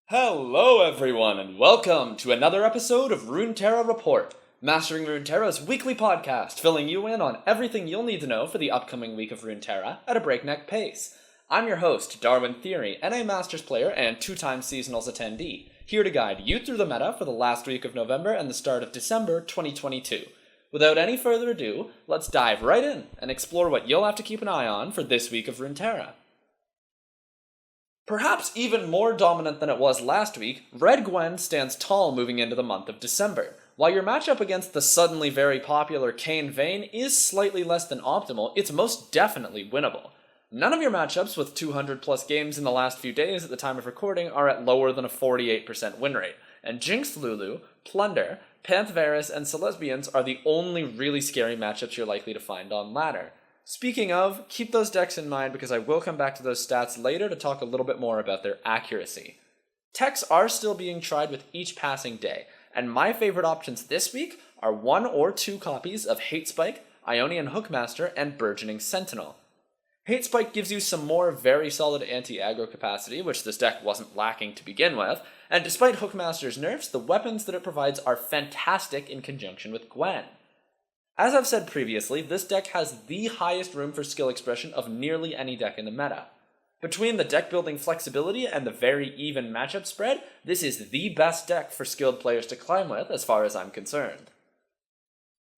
Hello everyone and welcome to another episode of Runeterra Report, Mastering Runeterra's weekly podcast, filling you in on everything you'll need to know for the upcoming week of Runeterra at a breakneck pace. I'm your host, DarwinTheory, NA Masters player and two-time Seasonals attendee, here to guide you through the meta for the last week of November and the start of December 2022. Without any further ado, let's dive right in and explore what you'll have to keep an eye on for this week of Runeterra. Perhaps even more dominant than it was last week, Red Gwen stands tall moving into the month of December. While your matchup against the suddenly very popular Kayn Vayn is slightly less than optimal, it's most definitely winnable. None of your matchups with 200 plus games in the last few days at the time of recording are at lower than a 48% win rate, and Jinx Lulu, Plunder, Pantherus, and Celesbians are the only really scary matchups you're likely to find on ladder. Speaking of, keep those decks in mind because I will come back to those stats later to talk a little bit more about their accuracy. Techs are still being tried with each passing day, and my favorite options this week are 1 or 2 copies of Hate Spike, Ionian Hookmaster, and Burgeoning Sentinel. Hate Spike gives you some more very solid anti-aggro capacity, which this deck wasn't lacking to begin with, and despite Hookmaster's nerfs, the weapons that it provides are fantastic in conjunction with Gwen. As I've said previously, this deck has the highest room for skill expression of nearly any deck in the meta. Between the deck building flexibility and the very even matchup spread, this is the best deck for skilled players to climb with as far as I'm concerned.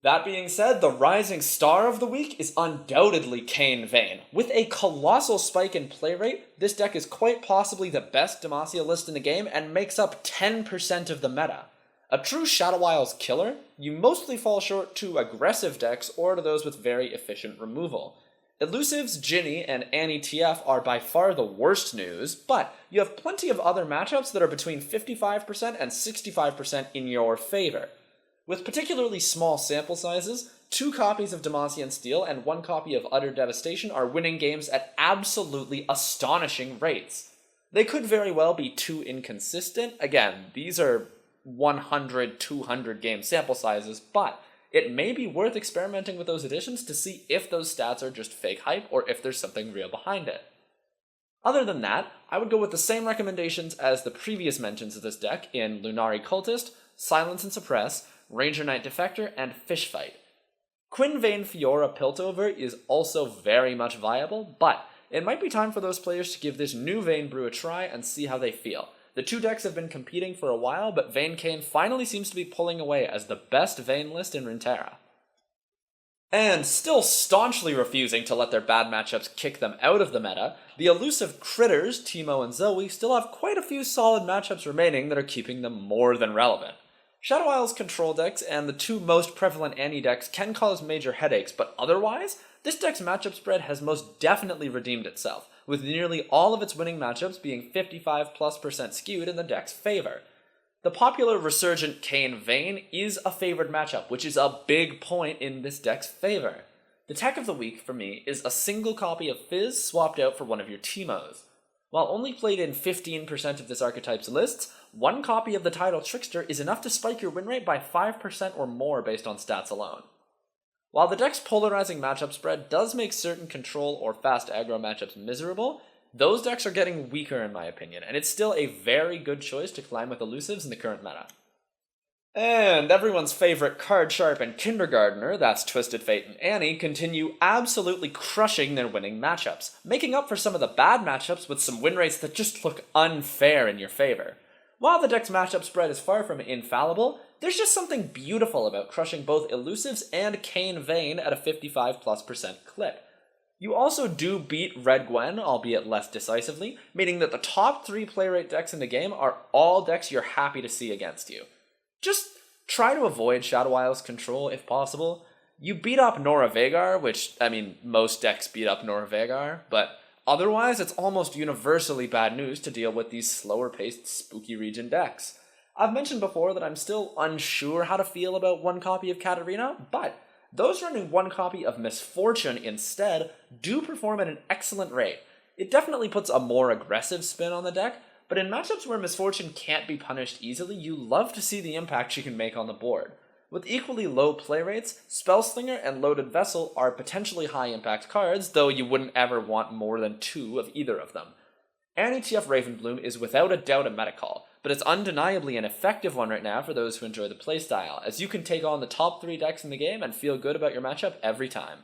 That being said, the rising star of the week is undoubtedly Kayn Vayn. With a colossal spike in play rate, this deck is quite possibly the best Demacia list in the game and makes up 10% of the meta. A true Shadow Isles killer, you mostly fall short to aggressive decks or to those with very efficient removal. Elusive's Ginny and Annie TF are by far the worst news, but you have plenty of other matchups that are between 55% and 65% in your favor. With particularly small sample sizes, 2 copies of Demacian Steel and 1 copy of Utter Devastation are winning games at absolutely astonishing rates. They could very well be too inconsistent. Again, these are 100, 200 game sample sizes, but it may be worth experimenting with those additions to see if those stats are just fake hype or if there's something real behind it. Other than that, I would go with the same recommendations as the previous mentions of this deck in Lunari Cultist, Silence and Suppress, Ranger Knight Defector, and Fishfight. Kayn Vayn Fiora Piltover is also very much viable, but it might be time for those players to give this new Vayn brew a try and see how they feel. The two decks have been competing for a while, but Vayn Kayn finally seems to be pulling away as the best Vayn list in Runeterra. And still staunchly refusing to let their bad matchups kick them out of the meta, the Elusive Critters, Teemo and Zoe, still have quite a few solid matchups remaining that are keeping them more than relevant. Shadow Isles control decks and the 2 most prevalent Annie decks can cause major headaches, but otherwise, this deck's matchup spread has most definitely redeemed itself, with nearly all of its winning matchups being 55+% skewed in the deck's favor. The popular resurgent Kayn Vayn is a favored matchup, which is a big point in this deck's favor. The tech of the week for me is a single copy of Fizz swapped out for one of your Teemos. While only played in 15% of this archetype's lists, 1 copy of the title Trickster is enough to spike your win rate by 5% or more based on stats alone. While the deck's polarizing matchup spread does make certain control or fast aggro matchups miserable, those decks are getting weaker in my opinion, and it's still a very good choice to climb with Elusives in the current meta. And everyone's favorite card sharp and kindergartner, that's Twisted Fate and Annie, continue absolutely crushing their winning matchups, making up for some of the bad matchups with some win rates that just look unfair in your favor. While the deck's matchup spread is far from infallible, there's just something beautiful about crushing both Elusives and Kayn Vayn at a 55+% clip. You also do beat Red Gwen, albeit less decisively, meaning that the top 3 play rate decks in the game are all decks you're happy to see against you. Just try to avoid Shadow Isles control if possible. You beat up Nora Vagar, which, most decks beat up Nora Vagar, but otherwise it's almost universally bad news to deal with these slower-paced spooky region decks. I've mentioned before that I'm still unsure how to feel about 1 copy of Katarina, but those running 1 copy of Misfortune instead do perform at an excellent rate. It definitely puts a more aggressive spin on the deck, but in matchups where Misfortune can't be punished easily, you love to see the impact she can make on the board. With equally low play rates, Spellslinger and Loaded Vessel are potentially high impact cards, though you wouldn't ever want more than 2 of either of them. Anti-TF Ravenbloom is without a doubt a meta call, but it's undeniably an effective one right now for those who enjoy the playstyle, as you can take on the top 3 decks in the game and feel good about your matchup every time.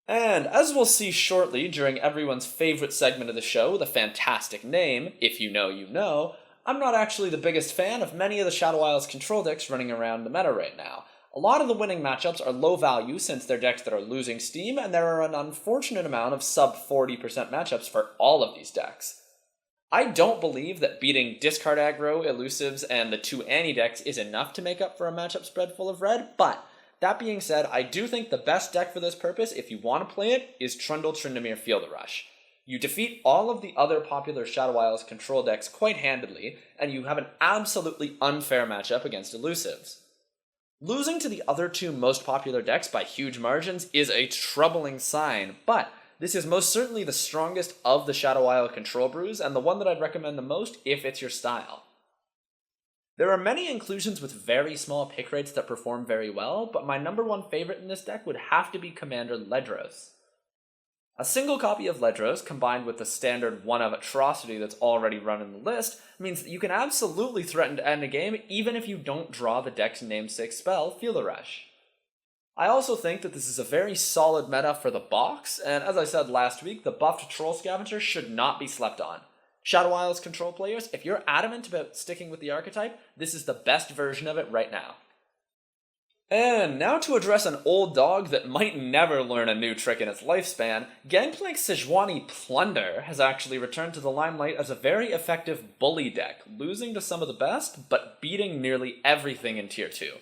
And as we'll see shortly during everyone's favorite segment of the show, the fantastic name, If You Know, You Know, I'm not actually the biggest fan of many of the Shadow Isles control decks running around the meta right now. A lot of the winning matchups are low value since they're decks that are losing steam, and there are an unfortunate amount of sub 40% matchups for all of these decks. I don't believe that beating discard aggro, elusives, and the 2 Annie decks is enough to make up for a matchup spread full of red, but that being said, I do think the best deck for this purpose, if you want to play it, is Trundle Tryndamere Field Rush. You defeat all of the other popular Shadow Isles control decks quite handedly, and you have an absolutely unfair matchup against elusives. Losing to the other 2 most popular decks by huge margins is a troubling sign, but this is most certainly the strongest of the Shadow Isle control brews, and the one that I'd recommend the most if it's your style. There are many inclusions with very small pick rates that perform very well, but my number 1 favorite in this deck would have to be Commander Ledros. A single copy of Ledros, combined with the standard 1 of Atrocity that's already run in the list, means that you can absolutely threaten to end a game even if you don't draw the deck's namesake spell, Field Rush. I also think that this is a very solid meta for the box, and as I said last week, the buffed Troll Scavenger should not be slept on. Shadow Isles control players, if you're adamant about sticking with the archetype, this is the best version of it right now. And now to address an old dog that might never learn a new trick in its lifespan, Gangplank's Sejuani Plunder has actually returned to the limelight as a very effective bully deck, losing to some of the best, but beating nearly everything in Tier 2.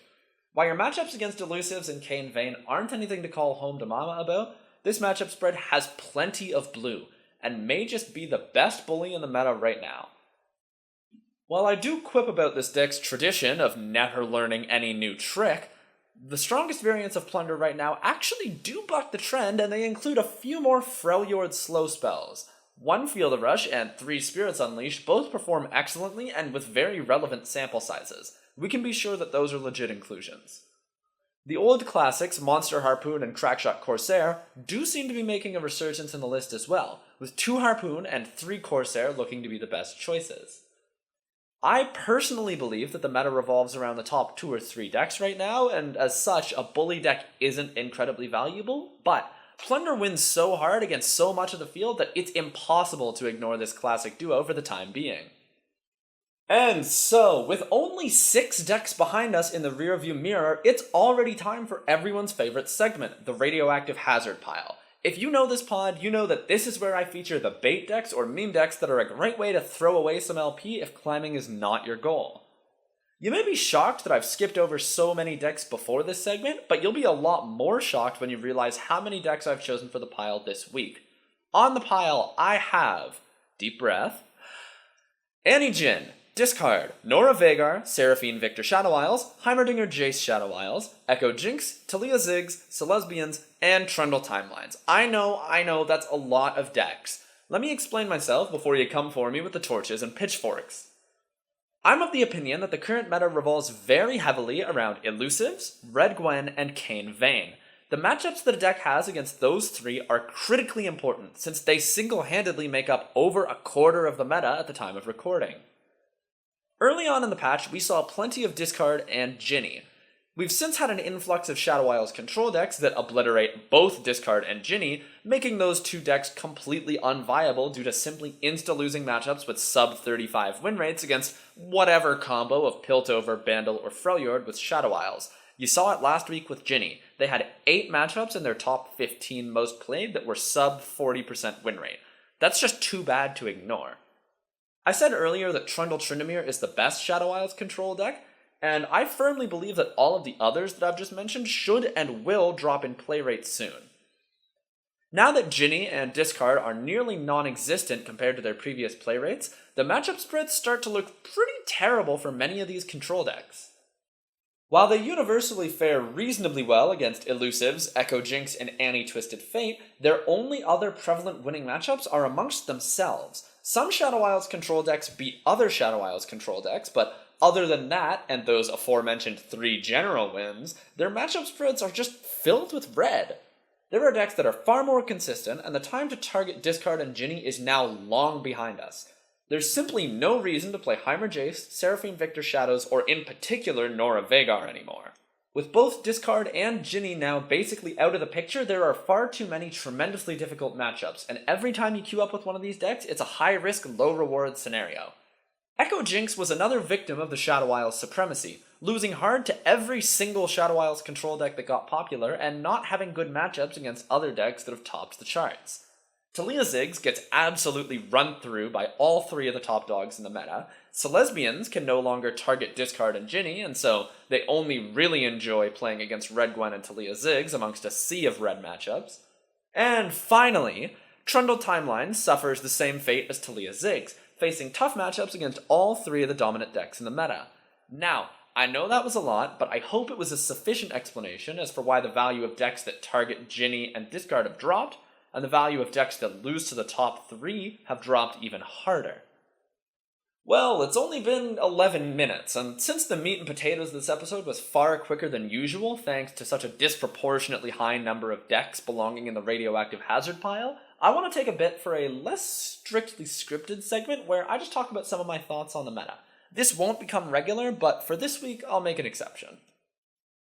While your matchups against Elusives and Kayn Vayn aren't anything to call home to mama about, this matchup spread has plenty of blue, and may just be the best bully in the meta right now. While I do quip about this deck's tradition of never learning any new trick, the strongest variants of Plunder right now actually do buck the trend, and they include a few more Freljord slow spells. 1 Field Rush and 3 Spirits Unleashed both perform excellently and with very relevant sample sizes. We can be sure that those are legit inclusions. The old classics, Monster Harpoon and Crackshot Corsair, do seem to be making a resurgence in the list as well, with 2 Harpoon and 3 Corsair looking to be the best choices. I personally believe that the meta revolves around the top 2 or 3 decks right now, and as such, a bully deck isn't incredibly valuable, but Plunder wins so hard against so much of the field that it's impossible to ignore this classic duo for the time being. And so, with only 6 decks behind us in the rearview mirror, it's already time for everyone's favorite segment, the Radioactive Hazard Pile. If you know this pod, you know that this is where I feature the bait decks or meme decks that are a great way to throw away some LP if climbing is not your goal. You may be shocked that I've skipped over so many decks before this segment, but you'll be a lot more shocked when you realize how many decks I've chosen for the pile this week. On the pile, I have, deep breath, Annie Jin, discard, Nora Vagar, Seraphine Victor Shadow Isles, Heimerdinger Jace Shadow Isles, Echo Jinx, Talia Ziggs, Celesbians, and Trundle Timelines. I know, that's a lot of decks. Let me explain myself before you come for me with the torches and pitchforks. I'm of the opinion that the current meta revolves very heavily around Elusives, Red Gwen, and Kayn Vayn. The matchups that a deck has against those 3 are critically important, since they single-handedly make up over a quarter of the meta at the time of recording. Early on in the patch, we saw plenty of discard and Ginny. We've since had an influx of Shadow Isles control decks that obliterate both discard and Ginny, making those 2 decks completely unviable due to simply insta-losing matchups with sub-35 win rates against whatever combo of Piltover, Bandle, or Freljord with Shadow Isles. You saw it last week with Ginny. They had 8 matchups in their top 15 most played that were sub-40% win rate. That's just too bad to ignore. I said earlier that Trundle Tryndamere is the best Shadow Isles control deck, and I firmly believe that all of the others that I've just mentioned should and will drop in play rate soon. Now that Ginny and discard are nearly non-existent compared to their previous play rates, the matchup spreads start to look pretty terrible for many of these control decks. While they universally fare reasonably well against Elusives, Echo Jinx, and Annie Twisted Fate, their only other prevalent winning matchups are amongst themselves. Some Shadow Isles control decks beat other Shadow Isles control decks, but other than that, and those aforementioned 3 general wins, their matchup spreads are just filled with red. There are decks that are far more consistent, and the time to target, discard, and Ginny is now long behind us. There's simply no reason to play Heimer Jace, Seraphine Victor Shadows, or in particular Nora Vagar anymore. With both discard and Ginny now basically out of the picture, there are far too many tremendously difficult matchups, and every time you queue up with one of these decks, it's a high-risk, low-reward scenario. Echo Jinx was another victim of the Shadow Isles supremacy, losing hard to every single Shadow Isles control deck that got popular, and not having good matchups against other decks that have topped the charts. Talia Ziggs gets absolutely run through by all three of the top dogs in the meta. Celesbians can no longer target, discard, and Ginny, and so they only really enjoy playing against Red Gwen and Talia Ziggs amongst a sea of red matchups. And finally, Trundle Timeline suffers the same fate as Talia Ziggs, facing tough matchups against all three of the dominant decks in the meta. Now, I know that was a lot, but I hope it was a sufficient explanation as for why the value of decks that target Ginny and discard have dropped, and the value of decks that lose to the top three have dropped even harder. Well, it's only been 11 minutes, and since the meat and potatoes of this episode was far quicker than usual thanks to such a disproportionately high number of decks belonging in the radioactive hazard pile, I want to take a bit for a less strictly scripted segment where I just talk about some of my thoughts on the meta. This won't become regular, but for this week, I'll make an exception.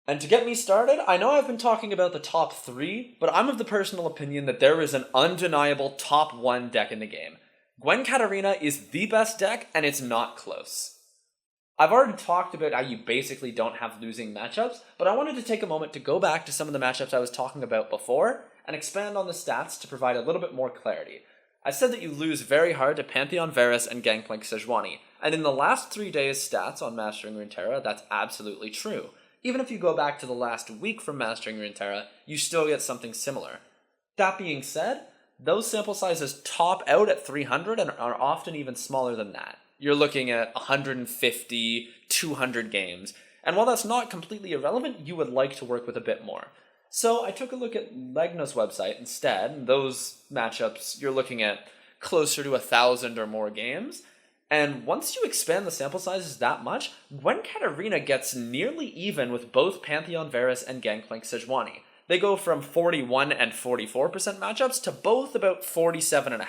And to get me started, I know I've been talking about the top three, but I'm of the personal opinion that there is an undeniable top one deck in the game. Gwen Katarina is the best deck, and it's not close. I've already talked about how you basically don't have losing matchups, but I wanted to take a moment to go back to some of the matchups I was talking about before, and expand on the stats to provide a little bit more clarity. I said that you lose very hard to Pantheon Varus and Gangplank Sejuani, and in the last 3 days' stats on Mastering Runeterra, that's absolutely true. Even if you go back to the last week from Mastering Runeterra, you still get something similar. That being said, those sample sizes top out at 300 and are often even smaller than that. You're looking at 150, 200 games, and while that's not completely irrelevant, you would like to work with a bit more. So I took a look at Legna's website instead, and those matchups, you're looking at closer to 1,000 or more games, and once you expand the sample sizes that much, Gwen Katarina gets nearly even with both Pantheon Varus and Gangplank Sejuani. They go from 41 and 44% matchups to both about 47.5.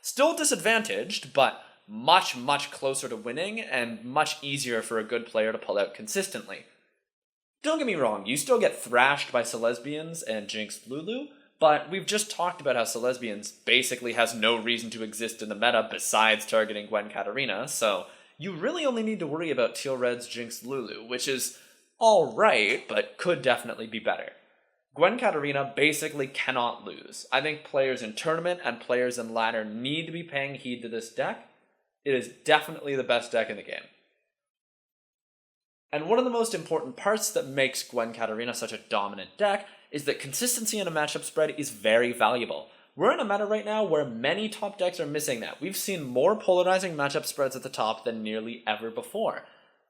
Still disadvantaged, but much, much closer to winning and much easier for a good player to pull out consistently. Don't get me wrong, you still get thrashed by Celesbians and Jinx Lulu, but we've just talked about how Celesbians basically has no reason to exist in the meta besides targeting Gwen Katarina, so you really only need to worry about Teal Red's Jinx Lulu, which is alright, but could definitely be better. Gwen Katarina basically cannot lose. I think players in tournament and players in ladder need to be paying heed to this deck. It is definitely the best deck in the game. And one of the most important parts that makes Gwen Katarina such a dominant deck is that consistency in a matchup spread is very valuable. We're in a meta right now where many top decks are missing that. We've seen more polarizing matchup spreads at the top than nearly ever before.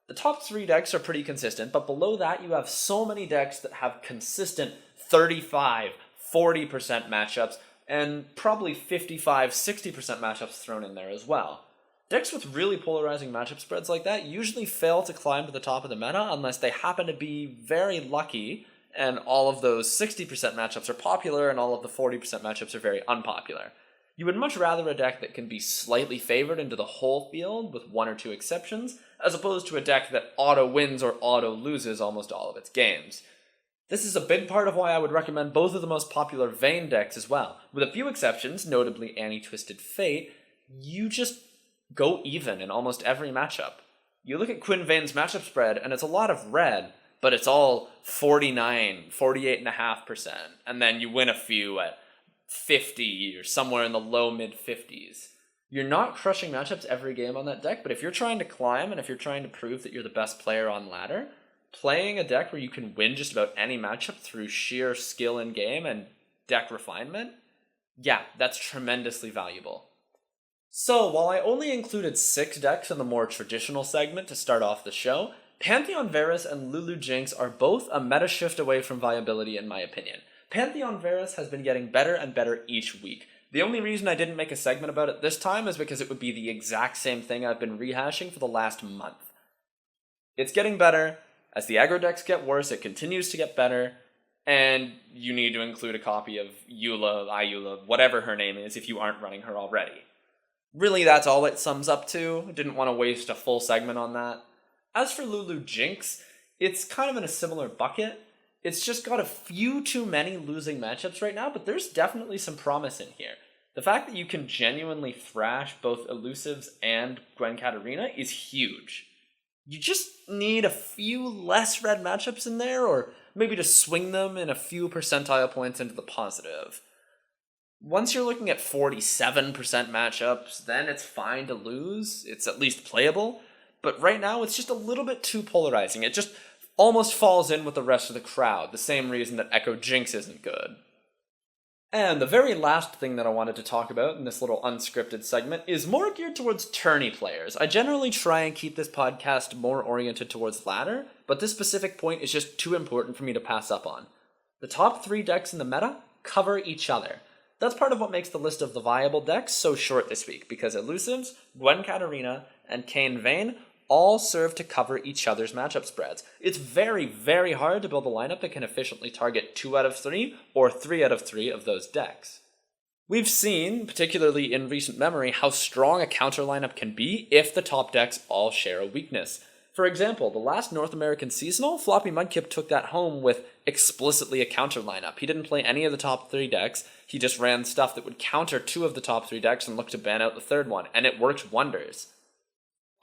The top three decks are pretty consistent, but below that you have so many decks that have consistent 35, 40% matchups, and probably 55, 60% matchups thrown in there as well. Decks with really polarizing matchup spreads like that usually fail to climb to the top of the meta unless they happen to be very lucky and all of those 60% matchups are popular and all of the 40% matchups are very unpopular. You would much rather a deck that can be slightly favored into the whole field with one or two exceptions, as opposed to a deck that auto wins or auto loses almost all of its games. This is a big part of why I would recommend both of the most popular Vayn decks as well. With a few exceptions, notably Annie Twisted Fate, you just go even in almost every matchup. You look at Kayn Vayn's matchup spread, and it's a lot of red, but it's all 49, 48.5%, and then you win a few at 50 or somewhere in the low mid-50s. You're not crushing matchups every game on that deck, but if you're trying to climb and if you're trying to prove that you're the best player on ladder, playing a deck where you can win just about any matchup through sheer skill in game and deck refinement, yeah, that's tremendously valuable. So, while I only included 6 decks in the more traditional segment to start off the show, Pantheon Varus and Lulu Jinx are both a meta shift away from viability in my opinion. Pantheon Varus has been getting better and better each week. The only reason I didn't make a segment about it this time is because it would be the exact same thing I've been rehashing for the last month. It's getting better. As the aggro decks get worse, it continues to get better. And you need to include a copy of Eula, Iula, whatever her name is, if you aren't running her already. Really, that's all it sums up to. Didn't want to waste a full segment on that. As for Lulu Jinx, it's kind of in a similar bucket. It's just got a few too many losing matchups right now, but there's definitely some promise in here. The fact that you can genuinely thrash both Elusives and Gwen Katarina is huge. You just need a few less red matchups in there, or maybe just swing them in a few percentile points into the positive. Once you're looking at 47% matchups, then it's fine to lose. It's at least playable. But right now, it's just a little bit too polarizing. It just almost falls in with the rest of the crowd, the same reason that Echo Jinx isn't good. And the very last thing that I wanted to talk about in this little unscripted segment is more geared towards tourney players. I generally try and keep this podcast more oriented towards ladder, but this specific point is just too important for me to pass up on. The top 3 decks in the meta cover each other. That's part of what makes the list of the viable decks so short this week, because Elusives, Gwen Katarina, and Kayn Vayn all serve to cover each other's matchup spreads. It's very, very hard to build a lineup that can efficiently target 2 out of 3 or 3 out of 3 of those decks. We've seen, particularly in recent memory, how strong a counter lineup can be if the top decks all share a weakness. For example, the last North American seasonal, Floppy Mudkip took that home with explicitly a counter lineup. He didn't play any of the top 3 decks, he just ran stuff that would counter 2 of the top 3 decks and look to ban out the third one, and it worked wonders.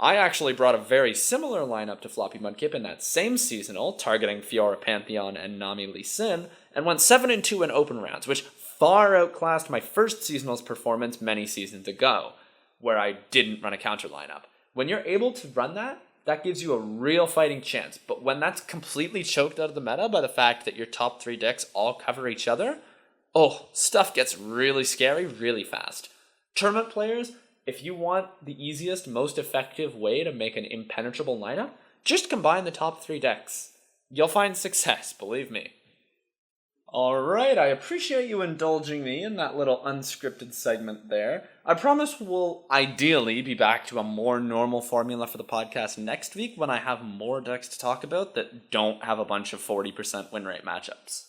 I actually brought a very similar lineup to Floppy Mudkip in that same seasonal, targeting Fiora Pantheon and Nami Lee Sin, and went 7-2 in open rounds, which far outclassed my first seasonal's performance many seasons ago, where I didn't run a counter lineup. When you're able to run that, that gives you a real fighting chance, but when that's completely choked out of the meta by the fact that your top 3 decks all cover each other, stuff gets really scary really fast. Tournament players, if you want the easiest, most effective way to make an impenetrable lineup, just combine the top 3 decks. You'll find success, believe me. Alright, I appreciate you indulging me in that little unscripted segment there. I promise we'll ideally be back to a more normal formula for the podcast next week when I have more decks to talk about that don't have a bunch of 40% win rate matchups.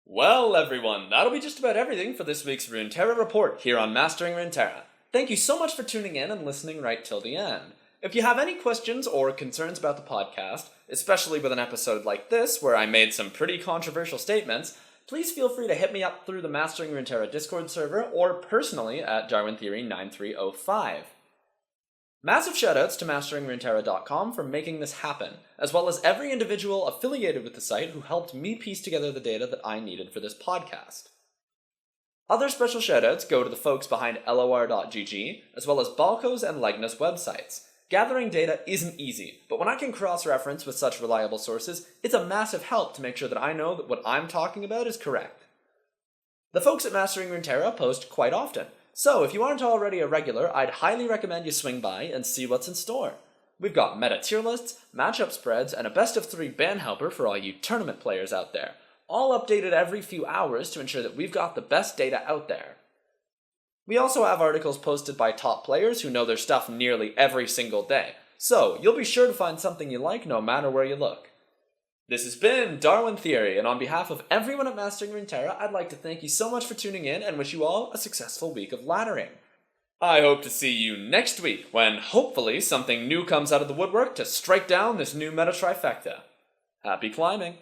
Well, everyone, that'll be just about everything for this week's Runeterra report here on Mastering Runeterra. Thank you so much for tuning in and listening right till the end. If you have any questions or concerns about the podcast, especially with an episode like this where I made some pretty controversial statements, please feel free to hit me up through the Mastering Runeterra Discord server or personally at DarwinTheory9305. Massive shoutouts to MasteringRuneterra.com for making this happen, as well as every individual affiliated with the site who helped me piece together the data that I needed for this podcast. Other special shoutouts go to the folks behind LOR.GG, as well as Balco's and Legna's websites. Gathering data isn't easy, but when I can cross-reference with such reliable sources, it's a massive help to make sure that I know that what I'm talking about is correct. The folks at Mastering Runeterra post quite often, so if you aren't already a regular, I'd highly recommend you swing by and see what's in store. We've got meta tier lists, matchup spreads, and a best of 3 ban helper for all you tournament players out there. All updated every few hours to ensure that we've got the best data out there. We also have articles posted by top players who know their stuff nearly every single day, so you'll be sure to find something you like no matter where you look. This has been Darwin Theory, and on behalf of everyone at Mastering Runeterra, I'd like to thank you so much for tuning in and wish you all a successful week of laddering. I hope to see you next week when hopefully something new comes out of the woodwork to strike down this new meta trifecta. Happy climbing!